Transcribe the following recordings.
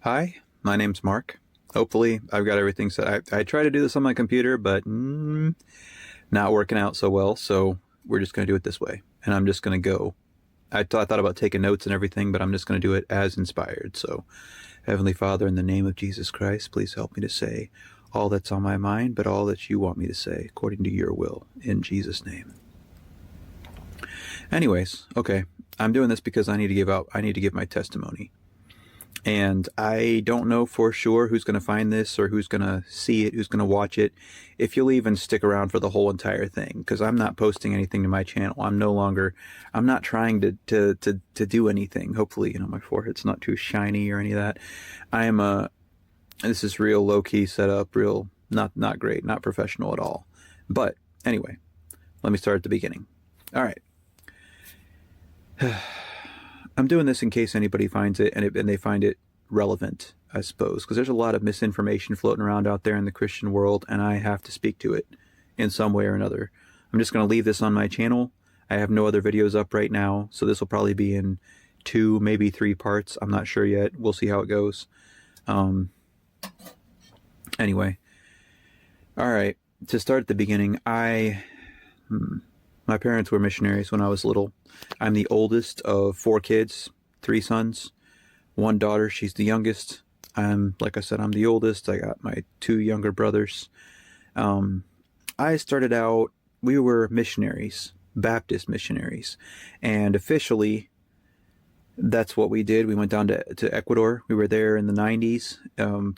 Hi, my name's Mark. Hopefully, I've got everything set. I try to do this on my computer, but not working out so well. So we're just going to do it this way. And I'm just going to go. I thought about taking notes and everything, but I'm just going to do it as inspired. So, Heavenly Father, in the name of Jesus Christ, please help me to say all that's on my mind, but all that you want me to say according to your will. In Jesus' name. Anyways, okay. I'm doing this because I need to give my testimony. And I don't know for sure who's going to find this or who's going to see it, who's going to watch it, if you'll even stick around for the whole entire thing, because I'm not posting anything to my channel. I'm not trying to do anything. Hopefully, my forehead's not too shiny or any of that. This is real low-key setup, real, not great, not professional at all. But anyway, let me start at the beginning. All right. I'm doing this in case anybody finds it and they find it relevant, I suppose, because there's a lot of misinformation floating around out there in the Christian world, and I have to speak to it in some way or another. I'm just going to leave this on my channel. I have no other videos up right now, so this will probably be in 2, maybe 3 parts. I'm not sure yet. We'll see how it goes. Anyway. All right. To start at the beginning, my parents were missionaries when I was little. I'm the oldest of 4 kids, 3 sons, 1 daughter. She's the youngest. Like I said, I'm the oldest. I got my 2 younger brothers. I started out, we were missionaries, Baptist missionaries. And officially, that's what we did. We went down to Ecuador. We were there in the 90s,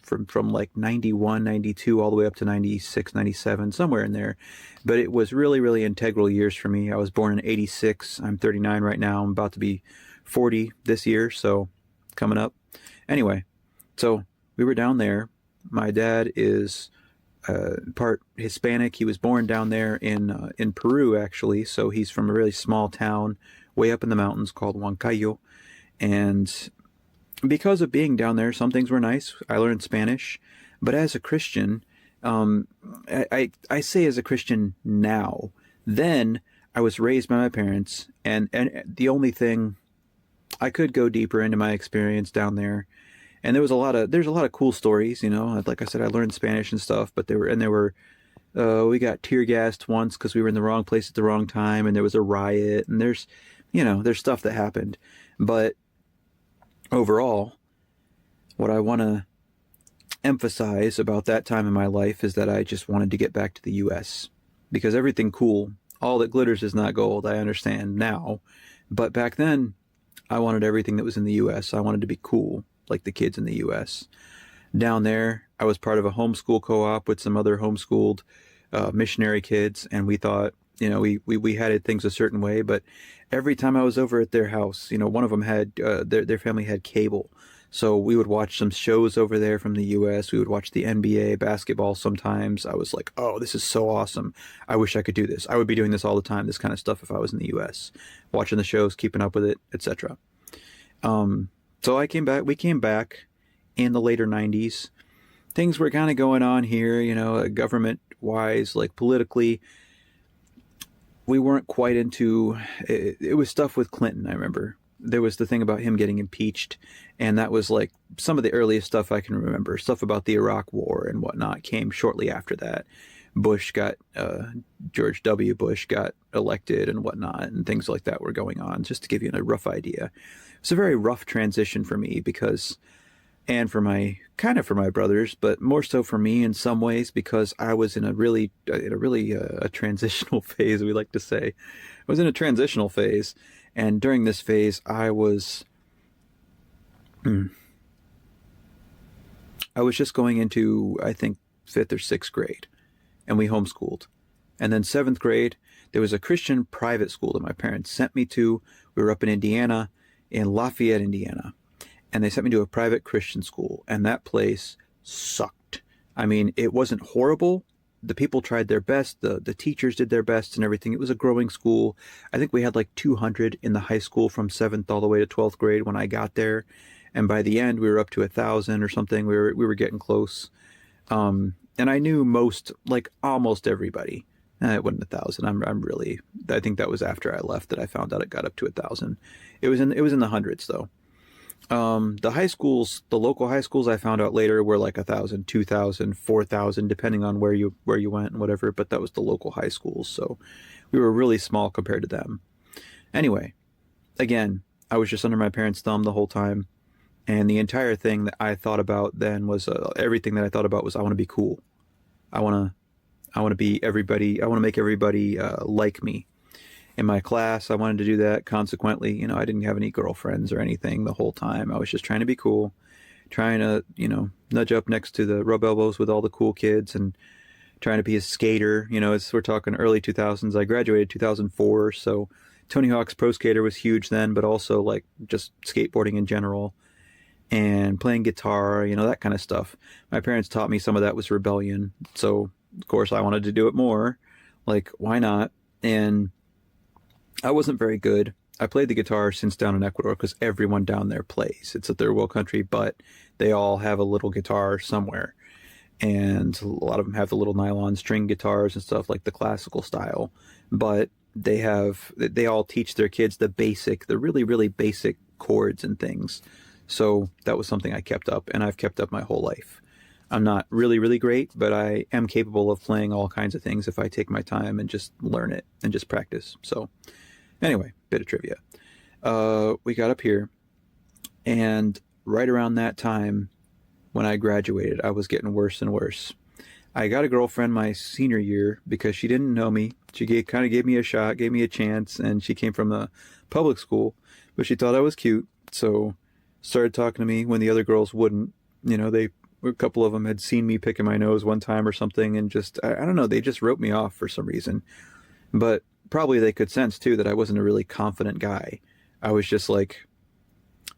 from like 91, 92, all the way up to 96, 97, somewhere in there. But it was really, really integral years for me. I was born in 86. I'm 39 right now. I'm about to be 40 this year, so coming up. Anyway, so we were down there. My dad is part Hispanic. He was born down there in Peru, actually. So he's from a really small town way up in the mountains called Huancayo. And because of being down there, some things were nice. I learned Spanish. But as a Christian, I say as a Christian now, then I was raised by my parents. And the only thing, I could go deeper into my experience down there. And there's a lot of cool stories, Like I said, I learned Spanish and stuff, but we got tear gassed once because we were in the wrong place at the wrong time, and there was a riot, and there's stuff that happened. But overall, what I want to emphasize about that time in my life is that I just wanted to get back to the U.S. because everything cool, all that glitters is not gold, I understand now. But back then, I wanted everything that was in the U.S. I wanted to be cool, like the kids in the U.S. Down there, I was part of a homeschool co-op with some other homeschooled missionary kids, and we thought, we had things a certain way, but every time I was over at their house, one of them had, their family had cable. So we would watch some shows over there from the U.S. We would watch the NBA basketball sometimes. I was like, oh, this is so awesome. I wish I could do this. I would be doing this all the time, this kind of stuff, if I was in the U.S. Watching the shows, keeping up with it, etc. So we came back in the later 90s. Things were kind of going on here, government-wise, like politically. We weren't quite into it. It was stuff with Clinton, I remember. There was the thing about him getting impeached, and that was like some of the earliest stuff I can remember. Stuff about the Iraq War and whatnot came shortly after that. George W. Bush got elected and whatnot, and things like that were going on, just to give you a rough idea. It's a very rough transition for me and for my brothers, but more so for me in some ways, because I was in a really transitional phase, we like to say. I was in a transitional phase, and during this phase, I was just going into, I think, 5th or 6th grade, and we homeschooled. And then 7th grade, there was a Christian private school that my parents sent me to. We were up in Indiana, in Lafayette, Indiana. And they sent me to a private Christian school, and that place sucked. I mean, it wasn't horrible. The people tried their best. The teachers did their best and everything. It was a growing school. I think we had like 200 in the high school from 7th all the way to 12th grade when I got there. And by the end, we were up to 1,000 or something. We were getting close. And I knew almost everybody. It wasn't 1,000. I think that was after I left that I found out it got up to 1,000. It was in the hundreds though. The high schools, the local high schools, I found out later were like 1,000, 2,000, 4,000, depending on where you went and whatever. But that was the local high schools, so we were really small compared to them. Anyway, again, I was just under my parents' thumb the whole time, and the entire thing that I thought about then was everything that I thought about was I want to be cool. I want to I want to be everybody. I want to make everybody like me. In my class, I wanted to do that. Consequently, I didn't have any girlfriends or anything the whole time. I was just trying to be cool, trying to, nudge up next to the rub elbows with all the cool kids and trying to be a skater. We're talking early 2000s. I graduated 2004, so Tony Hawk's Pro Skater was huge then, but also like just skateboarding in general and playing guitar, that kind of stuff. My parents taught me some of that was rebellion. So, of course, I wanted to do it more. Like, why not? And I wasn't very good. I played the guitar since down in Ecuador because everyone down there plays. It's a third world country, but they all have a little guitar somewhere. And a lot of them have the little nylon string guitars and stuff like the classical style. But they all teach their kids the really, really basic chords and things. So that was something I kept up, and I've kept up my whole life. I'm not really, really great, but I am capable of playing all kinds of things if I take my time and just learn it and just practice. So anyway, bit of trivia. We got up here, and right around that time when I graduated, I was getting worse and worse. I got a girlfriend my senior year because she didn't know me. She kind of gave me a shot, gave me a chance, and she came from a public school, but she thought I was cute, so started talking to me when the other girls wouldn't. A couple of them had seen me picking my nose one time or something, and just, I don't know, they just wrote me off for some reason. But probably they could sense too that I wasn't a really confident guy. I was just like,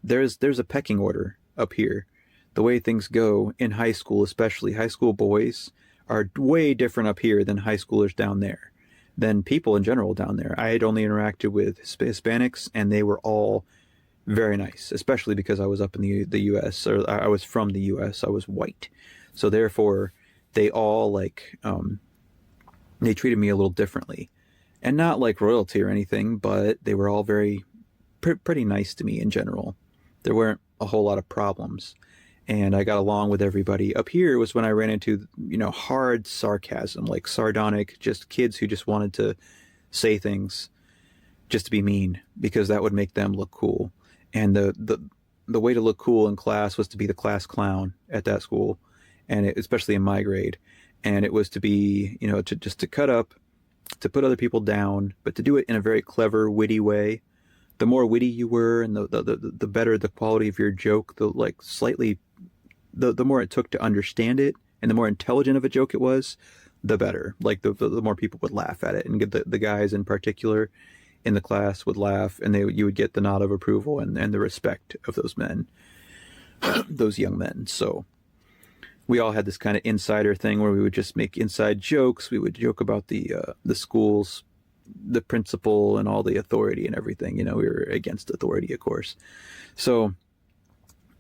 there's a pecking order up here. The way things go in high school, especially high school boys, are way different up here than high schoolers down there, than people in general down there. I had only interacted with Hispanics, and they were all very nice, especially because I was up in the U.S., or I was from the U.S., I was white. So therefore, they all they treated me a little differently. And not like royalty or anything, but they were all very, pretty nice to me in general. There weren't a whole lot of problems. And I got along with everybody. Up here was when I ran into, hard sarcasm, like sardonic, just kids who just wanted to say things just to be mean because that would make them look cool. And the way to look cool in class was to be the class clown at that school, and especially in my grade. And it was to be, to cut up, to put other people down, but to do it in a very clever, witty way. The more witty you were, and the better the quality of your joke, the more it took to understand it, and the more intelligent of a joke it was, the better. Like the more people would laugh at it, and get the guys in particular in the class would laugh, and you would get the nod of approval and the respect of those men, those young men. So we all had this kind of insider thing where we would just make inside jokes. We would joke about the schools, the principal, and all the authority and everything. We were against authority, of course. So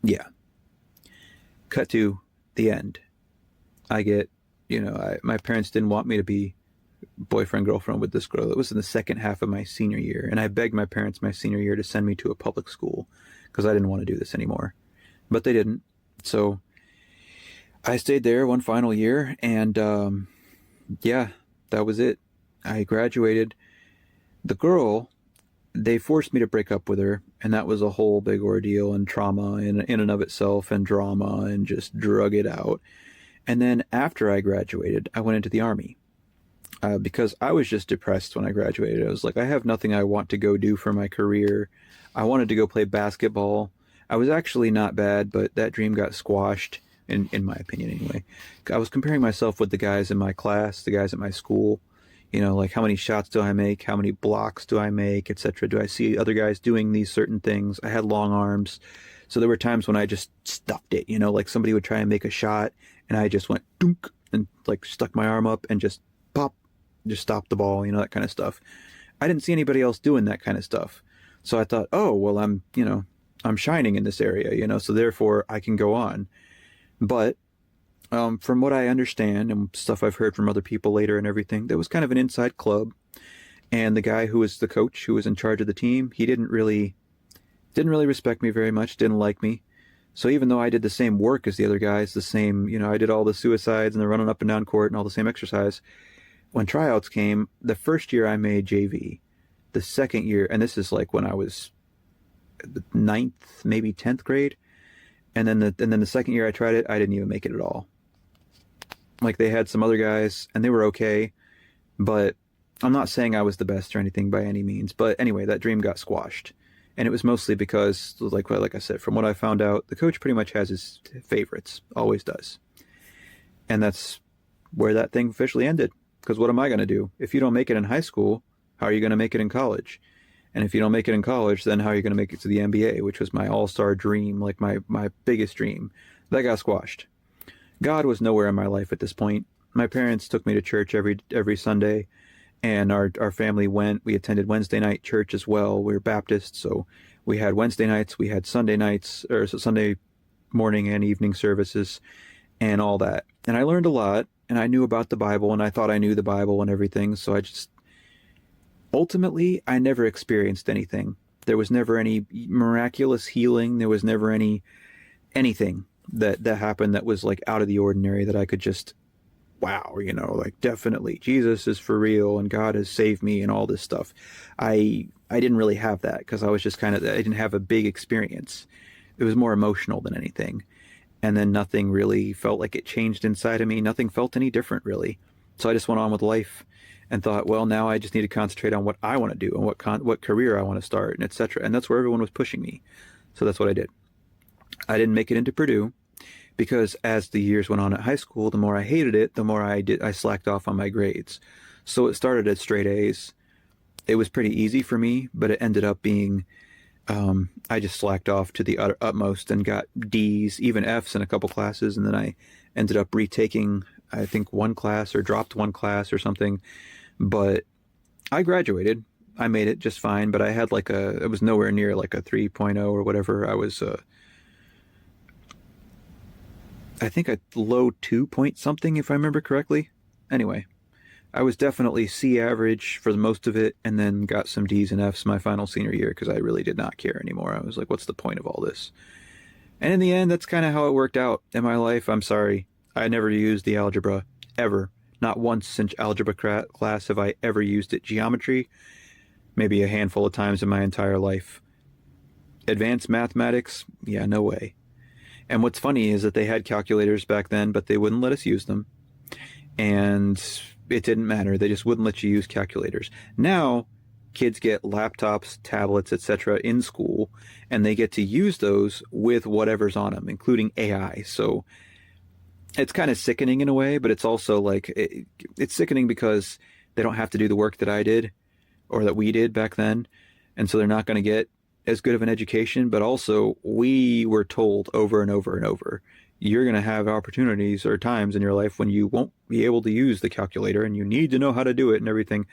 yeah, cut to the end. I get, my parents didn't want me to be boyfriend, girlfriend with this girl. It was in the second half of my senior year, and I begged my parents my senior year to send me to a public school because I didn't want to do this anymore. But they didn't. So I stayed there one final year, and yeah, that was it. I graduated. The girl, they forced me to break up with her, and that was a whole big ordeal and trauma in and of itself, and drama, and just drug it out. And then after I graduated, I went into the Army. Because I was just depressed when I graduated. I was like, I have nothing I want to go do for my career. I wanted to go play basketball. I was actually not bad, but that dream got squashed, in my opinion anyway. I was comparing myself with the guys in my class, the guys at my school. Like how many shots do I make? How many blocks do I make, etc.? Do I see other guys doing these certain things? I had long arms. So there were times when I just stuffed it, like somebody would try and make a shot, and I just went dunk and like stuck my arm up and just pop. Just stop the ball, that kind of stuff. I didn't see anybody else doing that kind of stuff. So I thought, oh, well, I'm shining in this area, so therefore I can go on. But from what I understand and stuff I've heard from other people later and everything, there was kind of an inside club. And the guy who was the coach, who was in charge of the team, he didn't really Didn't really respect me very much, didn't like me. So even though I did the same work as the other guys, the same, I did all the suicides and the running up and down court and all the same exercise, when tryouts came, the first year I made JV. The second year, and this is like when I was the ninth, maybe 10th grade, and then the second year I tried it, I didn't even make it at all. Like they had some other guys, and they were okay, but I'm not saying I was the best or anything by any means. But anyway, that dream got squashed, and it was mostly because, like I said, from what I found out, the coach pretty much has his favorites, always does, and that's where that thing officially ended. Because what am I going to do? If you don't make it in high school, how are you going to make it in college? And if you don't make it in college, then how are you going to make it to the NBA, which was my all-star dream, like my biggest dream? That got squashed. God was nowhere in my life at this point. My parents took me to church every Sunday, and our family went. We attended Wednesday night church as well. We were Baptists, so we had Wednesday nights, we had Sunday nights, or Sunday morning and evening services, and all that. And I learned a lot, and I knew about the Bible, and I thought I knew the Bible and everything. So ultimately, I never experienced anything. There was never any miraculous healing. There was never anything that happened that was like out of the ordinary that I could just, wow, like definitely Jesus is for real and God has saved me and all this stuff. I didn't really have that because I was just I didn't have a big experience. It was more emotional than anything. And then nothing really felt like it changed inside of me. Nothing felt any different, really. So I just went on with life and thought, well, now I just need to concentrate on what I want to do and what career I want to start, and etc. And that's where everyone was pushing me. So that's what I did. I didn't make it into Purdue because as the years went on at high school, the more I hated it, the more I slacked off on my grades. So it started at straight A's. It was pretty easy for me, but it ended up being I just slacked off to the utmost and got D's, even F's in a couple classes. And then I ended up retaking, I think, one class or dropped one class or something. But I graduated. I made it just fine. But I had it was nowhere near like a 3.0 or whatever. I was, I think a low 2 point something, if I remember correctly. Anyway. I was definitely C average for the most of it, and then got some D's and F's my final senior year because I really did not care anymore. I was like, what's the point of all this? And in the end, that's kind of how it worked out in my life. I'm sorry. I never used the algebra, ever. Not once since algebra class have I ever used it. Geometry, maybe a handful of times in my entire life. Advanced mathematics, yeah, no way. And what's funny is that they had calculators back then, but they wouldn't let us use them. And it didn't matter. They just wouldn't let you use calculators. Now, kids get laptops, tablets, etc. in school, and they get to use those with whatever's on them, including AI. So it's kind of sickening in a way, but it's also it's sickening because they don't have to do the work that I did or that we did back then. And so they're not going to get as good of an education, but also we were told over and over and over, you're going to have opportunities or times in your life when you won't be able to use the calculator and you need to know how to do it and everything.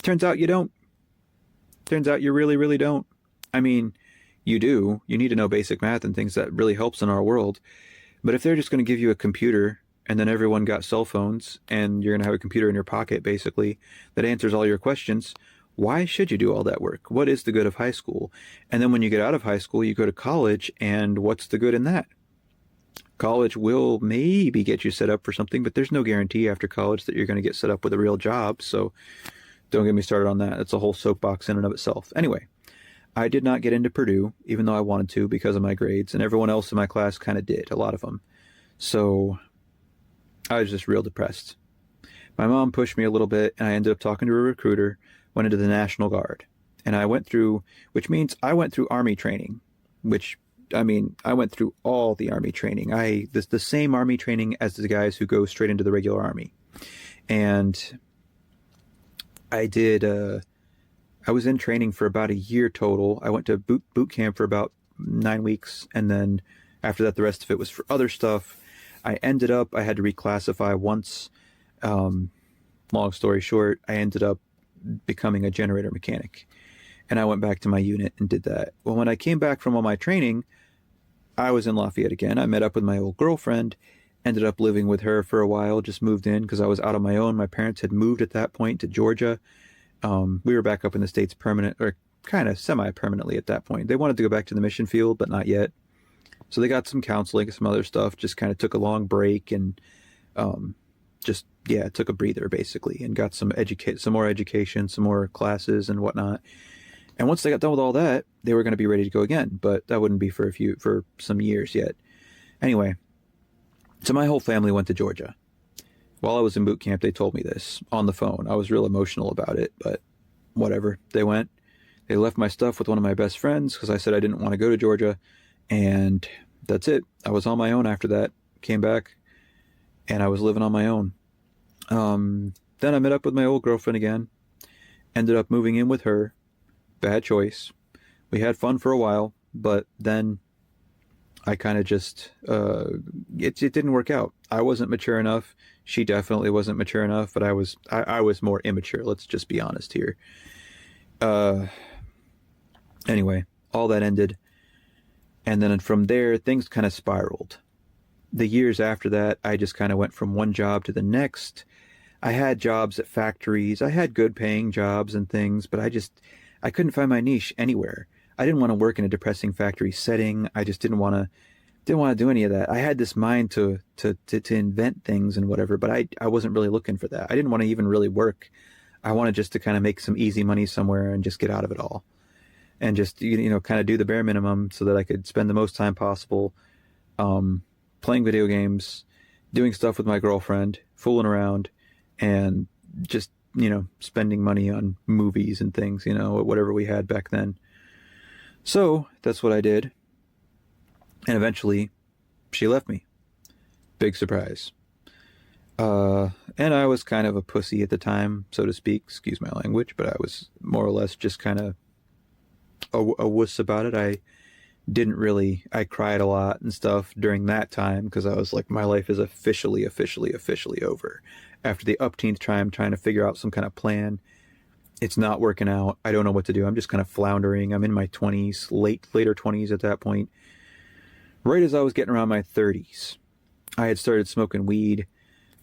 Turns out you don't. Turns out you really, really don't. I mean, you do. You need to know basic math and things that really helps in our world. But if they're just going to give you a computer and then everyone got cell phones and you're going to have a computer in your pocket, basically, that answers all your questions, why should you do all that work? What is the good of high school? And then when you get out of high school, you go to college, and what's the good in that? College will maybe get you set up for something, but there's no guarantee after college that you're going to get set up with a real job. So don't get me started on that. It's a whole soapbox in and of itself. Anyway, I did not get into Purdue, even though I wanted to because of my grades, and everyone else in my class kind of did, a lot of them. So I was just real depressed. My mom pushed me a little bit, and I ended up talking to a recruiter, went into the National Guard. And which means I went through Army training, I went through all the Army training. The same Army training as the guys who go straight into the regular Army. And I did, I was in training for about a year total. I went to boot camp for about 9 weeks. And then after that, the rest of it was for other stuff. I had to reclassify once. Long story short, I ended up becoming a generator mechanic. And I went back to my unit and did that. Well, when I came back from all my training, I was in Lafayette again. I met up with my old girlfriend, ended up living with her for a while, just moved in because I was out on my own. My parents had moved at that point to Georgia. We were back up in the States kind of semi-permanently at that point. They wanted to go back to the mission field, but not yet. So they got some counseling, some other stuff, just kind of took a long break and just, yeah, took a breather basically and got some more education, some more classes and whatnot. And once they got done with all that, they were going to be ready to go again, but that wouldn't be for some years yet. Anyway, so my whole family went to Georgia. While I was in boot camp, they told me this on the phone. I was real emotional about it, but whatever. They went. They left my stuff with one of my best friends because I said I didn't want to go to Georgia. And that's it. I was on my own after that. Came back, and I was living on my own. Then I met up with my old girlfriend again. Ended up moving in with her. Bad choice. We had fun for a while, but then I kind of just, it didn't work out. I wasn't mature enough. She definitely wasn't mature enough, but I was more immature. Let's just be honest here. Anyway, all that ended. And then from there, things kind of spiraled. The years after that, I just kind of went from one job to the next. I had jobs at factories. I had good paying jobs and things, but I couldn't find my niche anywhere. I didn't want to work in a depressing factory setting. I just didn't want to do any of that. I had this mind to invent things and whatever, but I wasn't really looking for that. I didn't want to even really work. I wanted just to kind of make some easy money somewhere and just get out of it all. And just, kind of do the bare minimum so that I could spend the most time possible playing video games, doing stuff with my girlfriend, fooling around, and just, spending money on movies and things, whatever we had back then. So that's what I did. And eventually she left me. Big surprise. And I was kind of a pussy at the time, so to speak, excuse my language, but I was more or less just kind of a wuss about it. I cried a lot and stuff during that time because I was like, my life is officially over. After the upteenth try, I'm trying to figure out some kind of plan. It's not working out. I don't know what to do. I'm just kind of floundering. I'm in my 20s, later 20s at that point. Right as I was getting around my 30s, I had started smoking weed.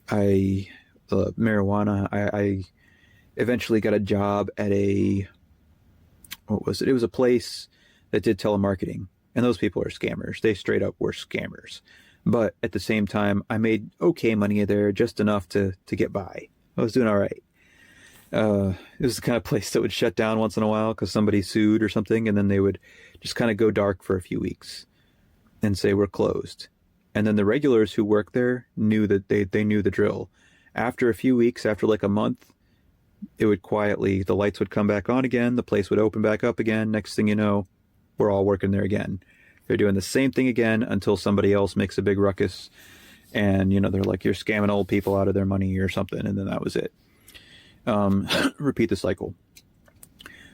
Marijuana. I eventually got a job at what was it? It was a place that did telemarketing. And those people are scammers. They straight up were scammers. But at the same time, I made okay money there, just enough to get by. I was doing all right. It was the kind of place that would shut down once in a while because somebody sued or something, and then they would just kind of go dark for a few weeks and say we're closed. And then the regulars who worked there knew that they knew the drill. After a few weeks, after like a month, it would quietly, the lights would come back on again, the place would open back up again. Next thing you know, we're all working there again. They're doing the same thing again until somebody else makes a big ruckus. And, they're like, you're scamming old people out of their money or something. And then that was it. Repeat the cycle.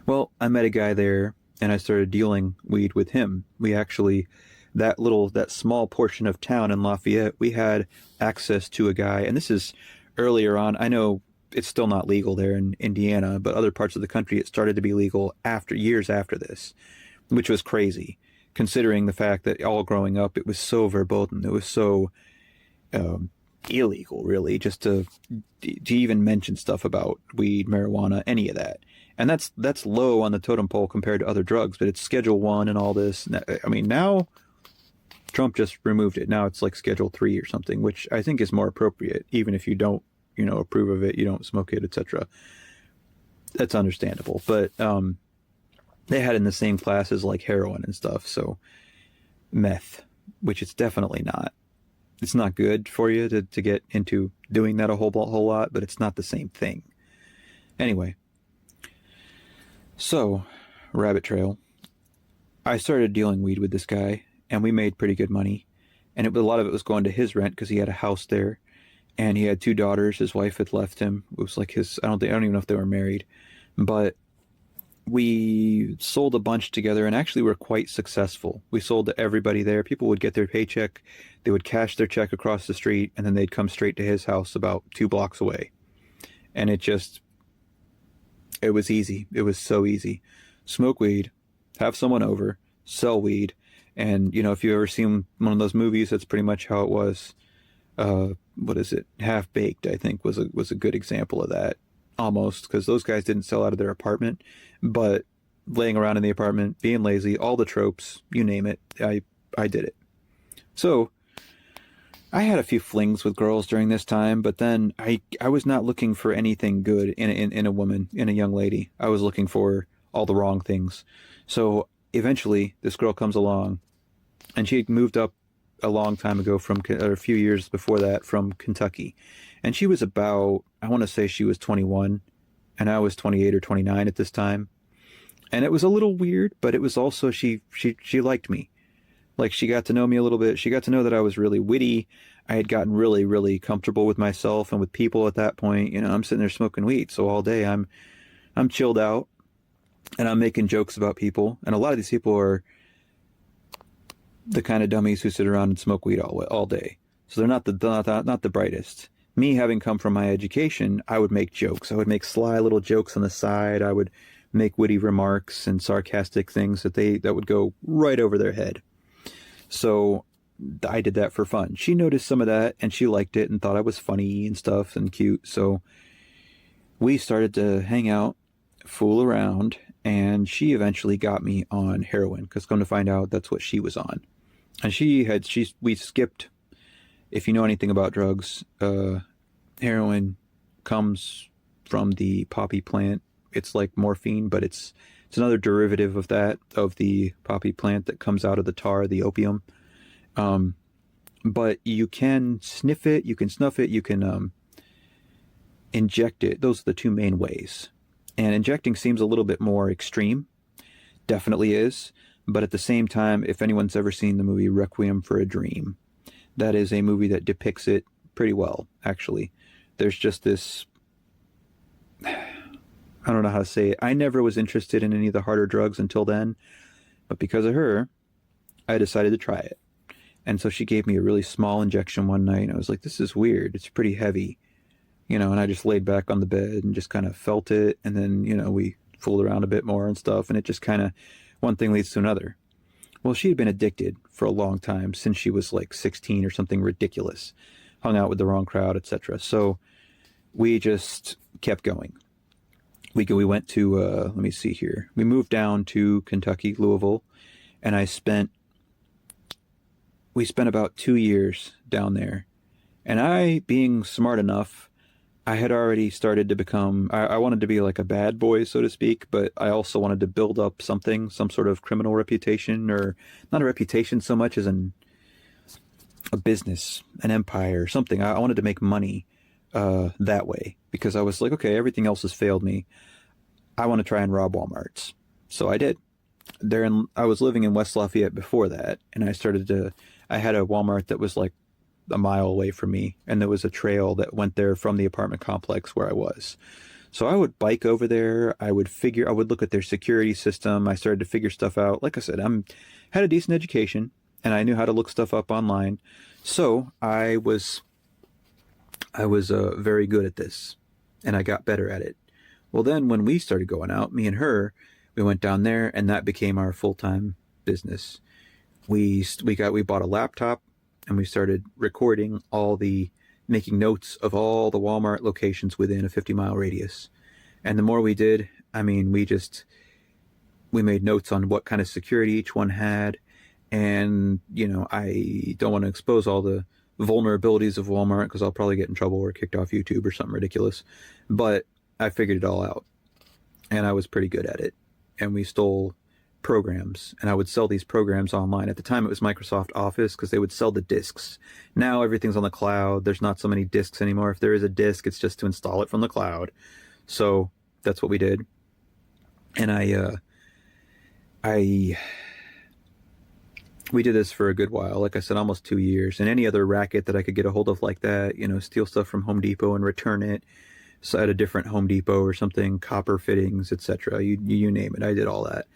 Well, I met a guy there and I started dealing weed with him. We actually, that small portion of town in Lafayette, we had access to a guy. And this is earlier on. I know it's still not legal there in Indiana, but other parts of the country, it started to be legal years after this, which was crazy, considering the fact that all growing up, it was so verboten. It was so illegal, really, just to even mention stuff about weed, marijuana, any of that. And that's low on the totem pole compared to other drugs, but it's Schedule 1 and all this. I mean, now Trump just removed it. Now it's like Schedule 3 or something, which I think is more appropriate, even if you don't, approve of it, you don't smoke it, etc. That's understandable. But they had in the same classes like heroin and stuff. So meth, which it's definitely not. It's not good for you to get into doing that a whole lot, but it's not the same thing. Anyway, so rabbit trail. I started dealing weed with this guy, and we made pretty good money. And a lot of it was going to his rent because he had a house there, and he had 2 daughters. His wife had left him. It was like I don't even know if they were married, but we sold a bunch together and actually were quite successful. We sold to everybody there. People would get their paycheck, they would cash their check across the street, and then they'd come straight to his house about 2 blocks away. And it was easy. It was so easy. Smoke weed, have someone over, sell weed. And, if you've ever seen one of those movies, that's pretty much how it was. What is it? Half Baked, I think, was a good example of that. Almost, because those guys didn't sell out of their apartment, but laying around in the apartment, being lazy, all the tropes, you name it. I did it. So I had a few flings with girls during this time, but then I was not looking for anything good in a woman, in a young lady. I was looking for all the wrong things. So eventually this girl comes along, and she had moved up a long time ago or a few years before that, from Kentucky. And she was about, I want to say she was 21 and I was 28 or 29 at this time. And it was a little weird, but it was also, she liked me. Like, she got to know me a little bit. She got to know that I was really witty. I had gotten really, really comfortable with myself and with people at that point. You know, I'm sitting there smoking weed. So all day I'm chilled out and I'm making jokes about people. And a lot of these people are the kind of dummies who sit around and smoke weed all day. So they're not the brightest. Me, having come from my education, I would make jokes. I would make sly little jokes on the side. I would make witty remarks and sarcastic things that would go right over their head. So I did that for fun. She noticed some of that and she liked it and thought I was funny and stuff and cute. So we started to hang out, fool around, and she eventually got me on heroin, because come to find out, that's what she was on. And we skipped, if you know anything about drugs, heroin comes from the poppy plant. It's like morphine, but it's another derivative of the poppy plant that comes out of the tar, the opium. But you can sniff it, you can snuff it, you can inject it. Those are the two main ways. And injecting seems a little bit more extreme. Definitely is. But at the same time, if anyone's ever seen the movie Requiem for a Dream, that is a movie that depicts it pretty well, actually. There's just this, I don't know how to say it. I never was interested in any of the harder drugs until then, but because of her, I decided to try it. And so she gave me a really small injection one night, and I was like, this is weird. It's pretty heavy, you know, and I just laid back on the bed and just kind of felt it. And then, you know, we fooled around a bit more and stuff, and it just kind of, one thing leads to another. Well, she had been addicted for a long time, since she was like 16 or something ridiculous, hung out with the wrong crowd, etc. So we just kept going. We went to, let me see here. We moved down to Kentucky, Louisville, and we spent about 2 years down there. And I, being smart enough, I had already started to become, I wanted to be like a bad boy, so to speak, but I also wanted to build up something, some sort of criminal reputation, or not a reputation so much as a business, an empire, something. I wanted to make money that way, because I was like, okay, everything else has failed me. I want to try and rob Walmarts. So I did. I was living in West Lafayette before that, and I had a Walmart that was like a mile away from me, and there was a trail that went there from the apartment complex where I was. So I would bike over there. I would look at their security system. I started to figure stuff out. Like I said, had a decent education, and I knew how to look stuff up online. So I was very good at this, and I got better at it. Well, then when we started going out, me and her, we went down there, and that became our full-time business. We bought a laptop, and we started recording making notes of all the Walmart locations within a 50-mile radius. And the more we did, I mean, we made notes on what kind of security each one had. And, you know, I don't want to expose all the vulnerabilities of Walmart, because I'll probably get in trouble or kicked off YouTube or something ridiculous. But I figured it all out, and I was pretty good at it. And we stole programs, and I would sell these programs online. At the time, it was Microsoft Office, because they would sell the disks. Now everything's on the cloud. There's not so many disks anymore. If there is a disk, it's just to install it from the cloud. So that's what we did. And we did this for a good while. Like I said, almost 2 years. And any other racket that I could get a hold of like that, you know, steal stuff from Home Depot and return it. So at a different Home Depot or something, copper fittings, etc. You name it. I did all that.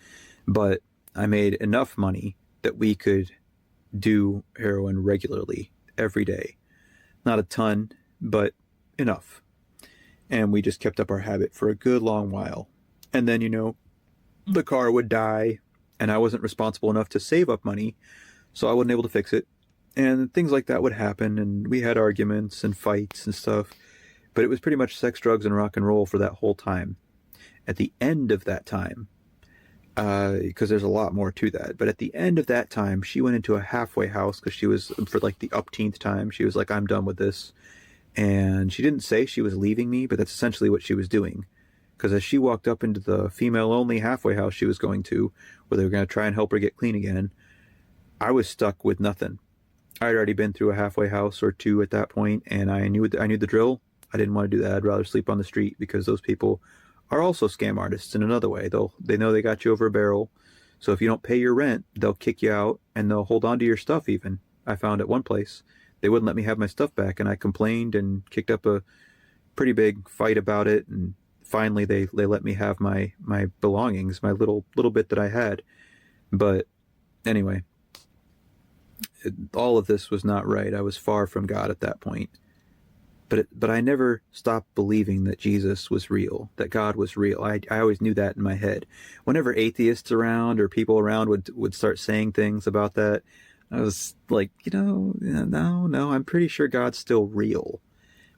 But I made enough money that we could do heroin regularly every day. Not a ton, but enough. And we just kept up our habit for a good long while. And then, you know, the car would die, and I wasn't responsible enough to save up money, so I wasn't able to fix it. And things like that would happen, and we had arguments and fights and stuff. But it was pretty much sex, drugs, and rock and roll for that whole time. At the end of that time, because there's a lot more to that. But at the end of that time, she went into a halfway house because she was, for like the upteenth time, she was like, I'm done with this. And she didn't say she was leaving me, but that's essentially what she was doing. Because as she walked up into the female-only halfway house she was going to, where they were going to try and help her get clean again, I was stuck with nothing. I'd already been through a halfway house or two at that point, and I knew the drill. I didn't want to do that. I'd rather sleep on the street because those people are also scam artists in another way. They know they got you over a barrel. So if you don't pay your rent, they'll kick you out and they'll hold on to your stuff even. I found at one place they wouldn't let me have my stuff back, and I complained and kicked up a pretty big fight about it, and finally they let me have my belongings, my little bit that I had. But anyway, all of this was not right. I was far from God at that point. But I never stopped believing that Jesus was real, that God was real. I always knew that in my head. Whenever atheists around or people around would start saying things about that, I was like, no, I'm pretty sure God's still real.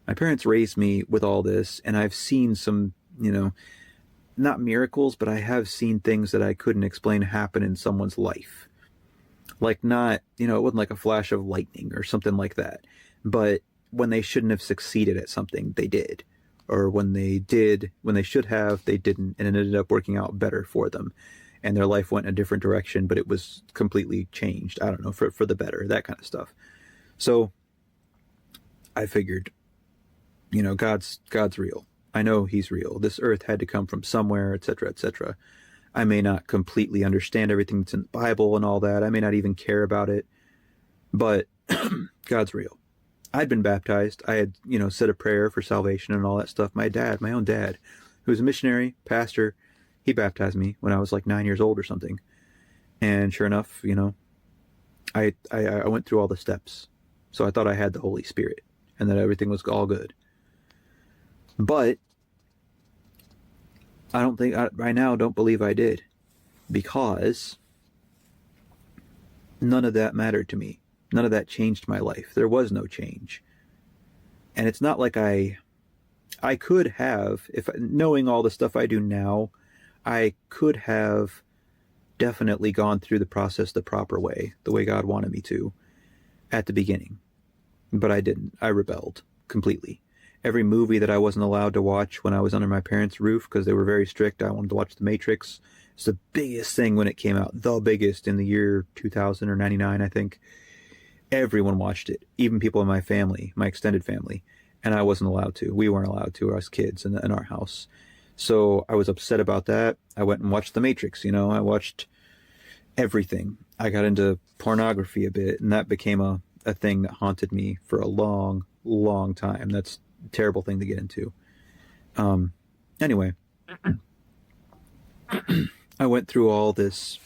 My parents raised me with all this, and I've seen some, not miracles, but I have seen things that I couldn't explain happen in someone's life. Like not, it wasn't like a flash of lightning or something like that. But when they shouldn't have succeeded at something, they did. Or when they should have, they didn't, and it ended up working out better for them. And their life went in a different direction, but it was completely changed. I don't know, for the better, that kind of stuff. So I figured, God's real. I know he's real. This earth had to come from somewhere, etc., etc. I may not completely understand everything that's in the Bible and all that. I may not even care about it, but God's real. I'd been baptized. I had, said a prayer for salvation and all that stuff. My own dad, who was a missionary, pastor, he baptized me when I was like 9 years old or something. And sure enough, I went through all the steps. So I thought I had the Holy Spirit and that everything was all good. But I now don't believe I did, because none of that mattered to me. None of that changed my life. There was no change. And it's not like I could have, if knowing all the stuff I do now, I could have definitely gone through the process the proper way, the way God wanted me to at the beginning. But I didn't. I rebelled completely. Every movie that I wasn't allowed to watch when I was under my parents' roof, because they were very strict, I wanted to watch The Matrix. It's the biggest thing when it came out, the biggest in the year 2000 or 99, I think. Everyone watched it, even people in my family, my extended family, and I wasn't allowed to. We weren't allowed to, us kids in our house. So I was upset about that. I went and watched The Matrix, I watched everything. I got into pornography a bit, and that became a thing that haunted me for a long, long time. That's a terrible thing to get into. Anyway, I went through all this.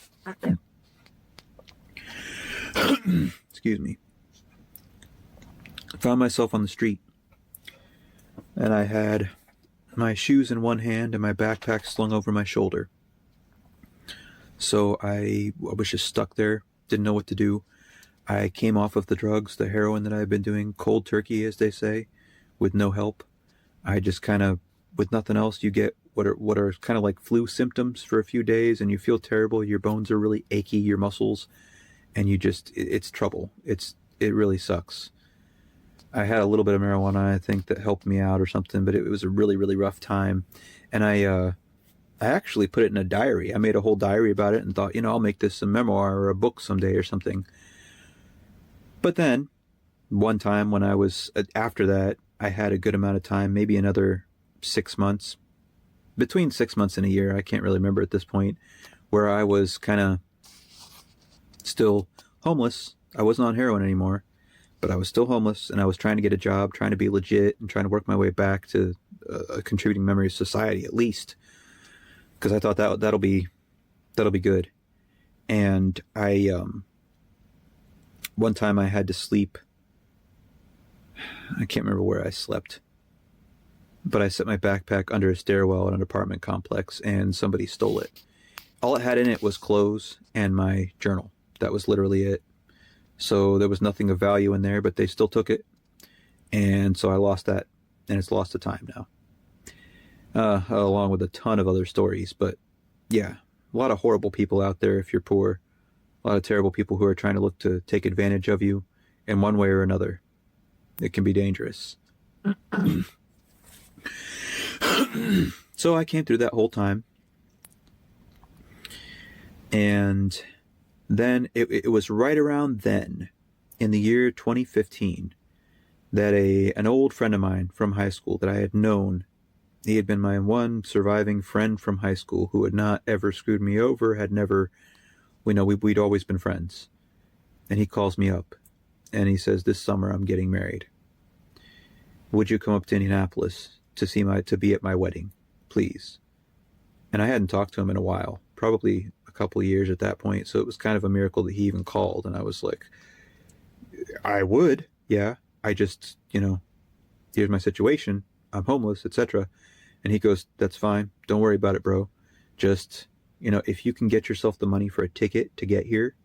Excuse me. I found myself on the street, and I had my shoes in one hand and my backpack slung over my shoulder. So I was just stuck there, didn't know what to do. I came off of the drugs, the heroin that I've been doing, cold turkey, as they say, with no help. I just kind of, with nothing else, you get what are kind of like flu symptoms for a few days, and you feel terrible. Your bones are really achy, your muscles, and it's trouble. It really sucks. I had a little bit of marijuana, I think, that helped me out or something, but it was a really, really rough time. And I actually put it in a diary. I made a whole diary about it and thought, I'll make this a memoir or a book someday or something. But then, one time when I was, after that, I had a good amount of time, maybe another 6 months, between 6 months and a year, I can't really remember at this point, where I was kind of still homeless. I wasn't on heroin anymore, but I was still homeless, and I was trying to get a job, trying to be legit, and trying to work my way back to a contributing member of society, at least, because I thought that'll be good. And one time I had to sleep. I can't remember where I slept, but I set my backpack under a stairwell at an apartment complex, and somebody stole it. All it had in it was clothes and my journal. That was literally it. So there was nothing of value in there, but they still took it. And so I lost that, and it's lost to time now. Along with a ton of other stories. But yeah, A lot of horrible people out there if you're poor. A lot of terrible people who are trying to look to take advantage of you in one way or another. It can be dangerous. So I came through that whole time. And then it was right around then, in the year 2015, that an old friend of mine from high school that I had known, he had been my one surviving friend from high school who had not ever screwed me over, had never, we'd always been friends. And he calls me up and he says, this summer I'm getting married. Would you come up to Indianapolis to be at my wedding, please? And I hadn't talked to him in a while, probably a couple of years at that point. So it was kind of a miracle that he even called. And I was like, I would, yeah. I just, here's my situation. I'm homeless, etc. And he goes, that's fine. Don't worry about it, bro. Just, if you can get yourself the money for a ticket to get here,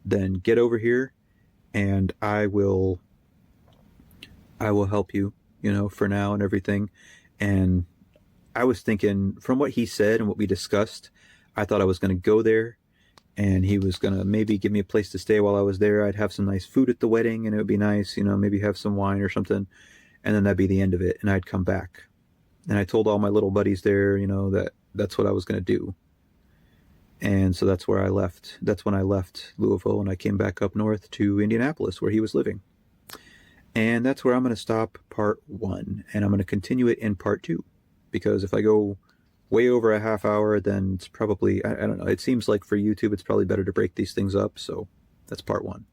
then get over here and I will help you, for now and everything. And I was thinking, from what he said and what we discussed, I thought I was going to go there and he was going to maybe give me a place to stay while I was there. I'd have some nice food at the wedding and it would be nice, maybe have some wine or something. And then that'd be the end of it. And I'd come back. And I told all my little buddies there, that's what I was going to do. And so that's where I left. That's when I left Louisville and I came back up north to Indianapolis where he was living. And that's where I'm going to stop part 1. And I'm going to continue it in part 2. Because if I go way over a half hour, then it's probably, I don't know, it seems like for YouTube it's probably better to break these things up. So that's part 1.